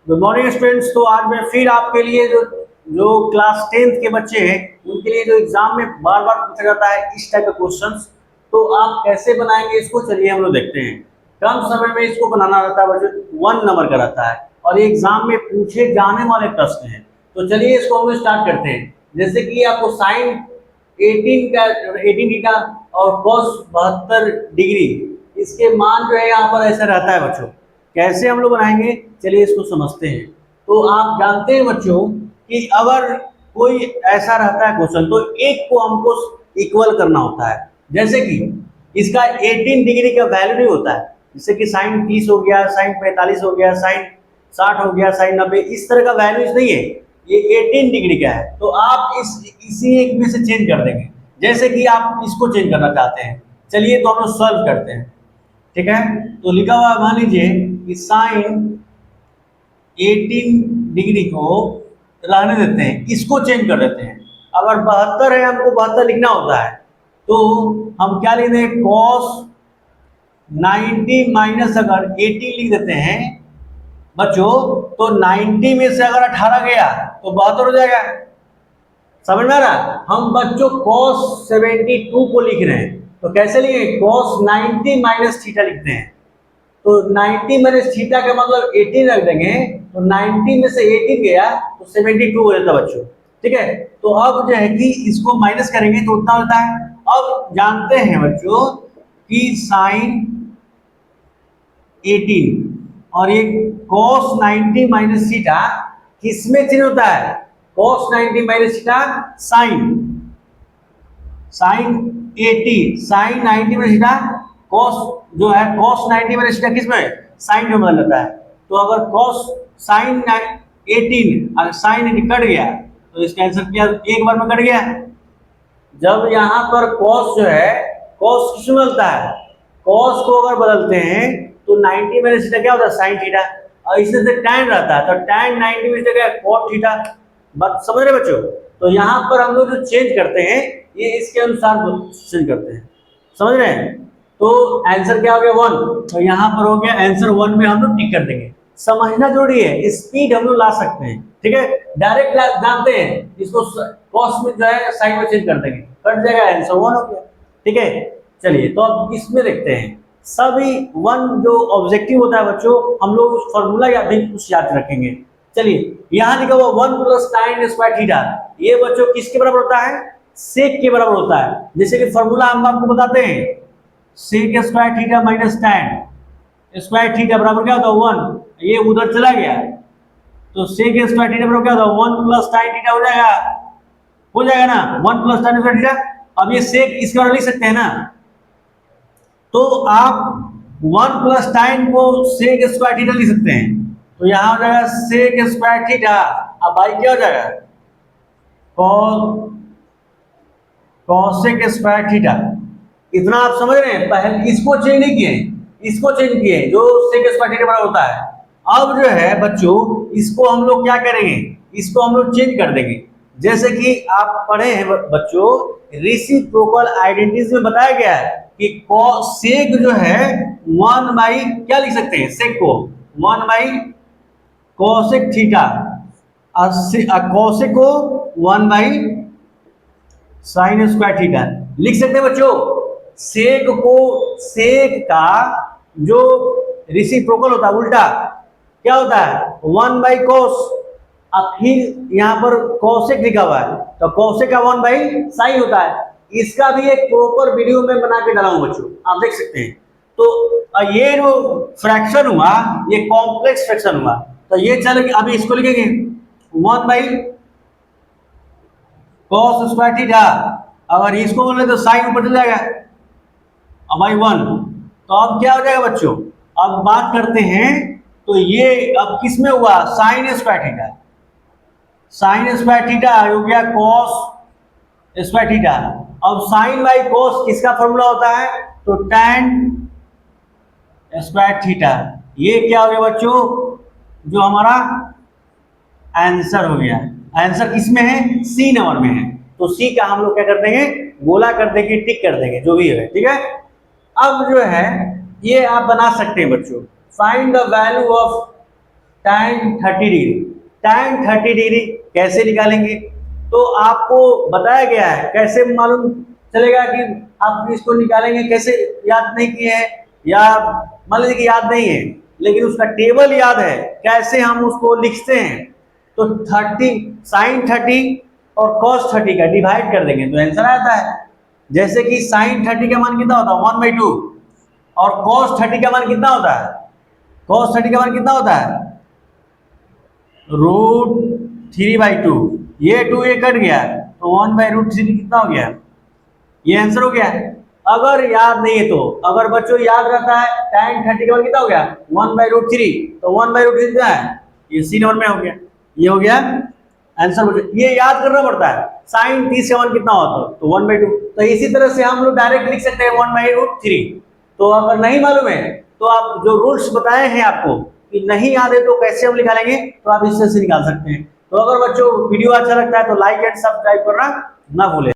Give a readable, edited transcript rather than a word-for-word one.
Good morning students. तो आज मैं फिर आपके लिए जो जो क्लास 10th के बच्चे हैं उनके लिए जो एग्जाम में बार बार पूछा जाता है इस टाइप का क्वेश्चंस, तो आप कैसे बनाएंगे इसको चलिए हम लोग देखते हैं। कम समय में इसको बनाना रहता है बच्चों, 1 नंबर का रहता है और ये एग्जाम में पूछे जाने वाले प्रश्न हैं। तो चलिए इसको हम लोग स्टार्ट करते हैं। जैसे कि आपको साइन 18 थीटा और कॉस 72 डिग्री, इसके मान जो है यहाँ पर ऐसा रहता है बच्चों। कैसे हम लोग बनाएंगे चलिए इसको समझते हैं। तो आप जानते हैं बच्चों कि अगर कोई ऐसा रहता है क्वेश्चन तो एक को हमको इक्वल करना होता है। जैसे कि इसका 18 डिग्री का वैल्यू नहीं होता है, जैसे कि साइन 30 हो गया, साइन 45 हो गया, साइन 60 हो गया, साइन 90, इस तरह का वैल्यूज नहीं है। ये 18 डिग्री का है तो आप इसी एक में से चेंज कर देंगे। जैसे कि आप इसको चेंज करना चाहते हैं, चलिए तो हम लोग सॉल्व करते हैं। ठीक है, तो लिखा हुआ मान लीजिए कि साइन 18 डिग्री को रहने देते हैं, इसको चेंज कर देते हैं। अगर 72 है, हमको 72 लिखना होता है, तो हम क्या लिख दें, कॉस 90 माइनस अगर 18 लिख देते हैं बच्चों, तो 90 में से अगर 18 गया तो 72 हो जाएगा। समझ में आ रहा? हम बच्चों cos 72 को लिख रहे हैं तो कैसे लिखे, cos 90 माइनस थीटा लिखते हैं। तो 90 माइनस थीटा का मतलब 18 रख देंगे, तो 90 में से 18 गया तो 72 हो जाता बच्चों। ठीक है, तो अब जो है कि इसको माइनस करेंगे तो उतना होता है। अब जानते हैं बच्चों कि साइन 18 और ये cos 90 माइनस थीटा किसमें चेंज होता है, cos 90 minus theta sine 80 sine 90 minus theta cos जो है cos 90 माइनस थीटा किसमें, साइन में बदल जाता है। तो अगर cos साइन 18 अगर साइन 80 कट गया तो इसका आंसर क्या, एक बार में कट गया। जब यहाँ पर cos जो है, cos किसमें बदलता है, cos को अगर बदलते हैं तो 90 माइनस थीटा क्या होता है, साइन थीटा, और इससे से tan रहता है तो tan 90 minus theta cot theta. बात समझ रहे बच्चों? तो यहाँ पर हम लोग जो चेंज करते हैं ये इसके अनुसार चेंज करते हैं, समझ रहे हैं? तो आंसर क्या हो गया, 1। तो यहाँ पर हो गया आंसर 1 में हम लोग टिक कर देंगे। समझना जरूरी है, स्पीड हम लोग ला सकते हैं। ठीक है, डायरेक्ट जानते हैं इसको कॉस में जो है साइन में चेंज कर देंगे, कट जाएगा, आंसर 1 हो गया। ठीक है, चलिए तो अब इसमें देखते हैं। सभी 1 जो ऑब्जेक्टिव होता है बच्चों, हम लोग उस फॉर्मूला या भी कुछ याद रखेंगे। चलिए यहाँ लिखा हुआ 1 प्लस tan स्क्वायर थीटा, ये बच्चों किसके बराबर होता है, सेक के बराबर होता है। जैसे कि फॉर्मूला हम आपको बताते हैं, sec square theta minus tan square theta बराबर क्या होता है 1, ये उधर चला गया तो सेक स्क्वायर थीटा बराबर क्या होता है 1 प्लस tan थीटा हो जाएगा ना, 1 प्लस tan स्क्वायर थीटा। अब ये सेक इसके बराबर लिख सकते हैं ना, तो आप 1 प्लस tan को सेक स्क्वायर थीटा लिख सकते हैं। तो यहाँ हो जाएगा सेक स्क्वायर थीटा, अब भाई क्या हो जाएगा, कॉसेक स्क्वायर थीटा। इतना आप समझ रहे हैं? पहले इसको चेंज नहीं किए, इसको चेंज किए जो सेक स्क्वायर थीटा बराबर होता है। अब जो है बच्चों इसको हम लोग क्या करेंगे, इसको हम लोग चेंज कर देंगे। जैसे कि आप पढ़े हैं बच्चों, रेसिप्रोकल आइडेंटिटीज में बताया गया है कि सेक जो है 1 बाई क्या लिख सकते हैं, सेक को 1 बाई कॉसेक थीटा, कॉसेक को 1 बाई साइन स्क्वायर थीटा लिख सकते हैं बच्चों। सेक को, सेक का जो रेसिप्रोकल होता है उल्टा क्या होता है 1 बाई कॉस, अब फिर यहाँ पर कॉसेक लिखा हुआ है तो कॉसेक का 1 बाई साइन होता है। इसका भी एक प्रॉपर वीडियो में बना के डाला हूं बच्चों, आप देख सकते हैं। तो ये जो फ्रैक्शन हुआ ये कॉम्प्लेक्स फ्रैक्शन हुआ, तो ये चल अभी इसको लिखेंगे 1 बाई कॉस स्क्वायर थीटा, अगर इसको बोले तो साइन ऊपर चल जाएगा, अब बाई 1। तो अब क्या हो जाएगा बच्चों, अब बात करते हैं तो ये अब किस में हुआ, sine square theta, sine square theta हो गया कॉस स्क्वायर थीटा। अब साइन बाई कॉस किसका फॉर्मूला होता है, तो tan स्क्वायर थीटा। ये क्या हो गया बच्चों, जो हमारा आंसर हो गया। आंसर किसमें है, सी नंबर में है। तो सी का हम लोग क्या कर देंगे, गोला कर देंगे, टिक कर देंगे, जो भी है। ठीक है, अब जो है ये आप बना सकते हैं बच्चों, find the value of tan 30 degree. tan 30 degree कैसे निकालेंगे? तो आपको बताया गया है, कैसे मालूम चलेगा कि आप इसको निकालेंगे, कैसे याद नहीं किए हैं, या मान लीजिए कि याद नहीं है लेकिन उसका टेबल याद है, कैसे हम उसको लिखते हैं। तो 30 sin 30 और cos 30 का डिवाइड कर देंगे तो आंसर आता है। जैसे कि sin 30 का मान कितना होता है 1/2 और cos 30 का मान कितना होता है, cos 30 का मान कितना होता है √3/2। ये 2 ये कट गया तो 1/√3 कितना हो गया, ये आंसर हो गया। अगर याद नहीं है तो, अगर बच्चों याद रहता है tan 30 का मान कितना हो गया 1/√3, तो 1/√3 कितना है, ये सी नंबर में हो गया, ये हो गया आंसर। बच्चों ये याद करना पड़ता है sin 30 का मान कितना होता है तो 1/2। तो इसी तरह से हम लोग डायरेक्ट लिख सकते हैं 1/√3। तो अगर नहीं मालूम है तो आप जो रूल्स बताए हैं आपको कि नहीं याद है तो कैसे हम निकालेंगे, तो आप इससे निकाल सकते हैं। तो अगर बच्चों वीडियो अच्छा लगता है तो लाइक एंड सब्सक्राइब करना ना भूलें।